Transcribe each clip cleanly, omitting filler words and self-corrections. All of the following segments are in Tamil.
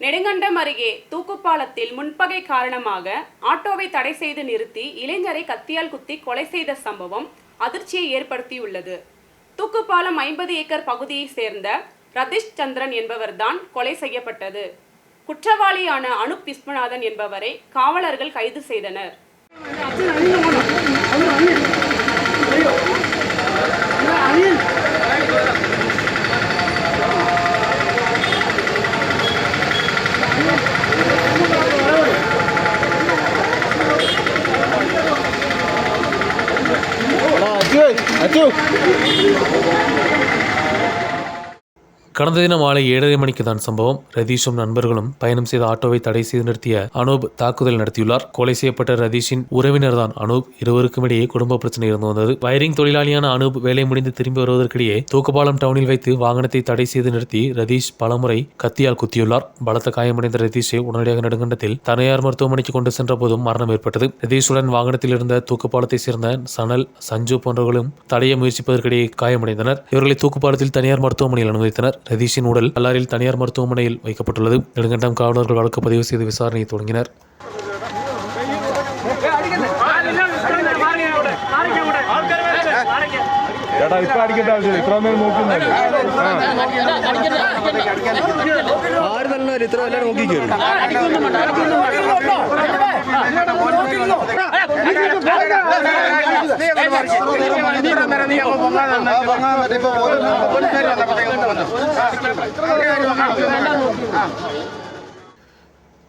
நெடுங்கண்டம் அருகே தூக்குப்பாலத்தில் முன்பகை காரணமாக ஆட்டோவை தடை செய்து நிறுத்தி இளைஞரை கத்தியால் குத்தி கொலை செய்த சம்பவம் அதிர்ச்சியை ஏற்படுத்தியுள்ளது. தூக்குப்பாலம் 50 ஏக்கர் பகுதியை சேர்ந்த ரதீஷ் சந்திரன் என்பவர்தான் கொலை செய்யப்பட்டது. குற்றவாளியான அனுப் விஸ்வநாதன் என்பவரை காவலர்கள் கைது செய்தனர். கடந்த தினம் மாலை 7:30 மணிக்கு தான் சம்பவம். ரதீஷும் நண்பர்களும் பயணம் செய்த ஆட்டோவை தடை செய்து நிறுத்திய அனூப் தாக்குதல் நடத்தியுள்ளார். கொலை செய்யப்பட்ட ரதீஷின் உறவினர் தான் அனூப். இருவருக்கும் இடையே குடும்ப பிரச்சனை இருந்து வந்தது. வயரிங் தொழிலாளியான அனூப் வேலை முடிந்து திரும்பி வருவதற்கிடையே தூக்குப்பாலம் டவுனில் வைத்து வாகனத்தை தடை செய்து நிறுத்தி ரதீஷ் பலமுறை கத்தியால் குத்தியுள்ளார். பலத்த காயமடைந்த ரதீஷை உடனடியாக நெடுங்கண்டத்தில் தனியார் மருத்துவமனைக்கு கொண்டு சென்ற போதும் மரணம் ஏற்பட்டது. ரதீஷுடன் வாகனத்தில் இருந்த தூக்குப்பாலத்தை சேர்ந்த சனல், சஞ்சு போன்றவர்களும் தடைய முயற்சிப்பதற்கிடையே காயமடைந்தனர். இவர்களை தூக்குப்பாலத்தில் தனியார் மருத்துவமனையில் அனுமதித்தனர். ரதீஷின் உடல் பல்லாரில் தனியார் மருத்துவமனையில் வைக்கப்பட்டுள்ளது. நெடுங்கண்டம் காவலர்கள் வழக்கு பதிவு செய்து விசாரணையை தொடங்கினர்.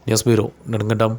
News bureau, Nedumkandam.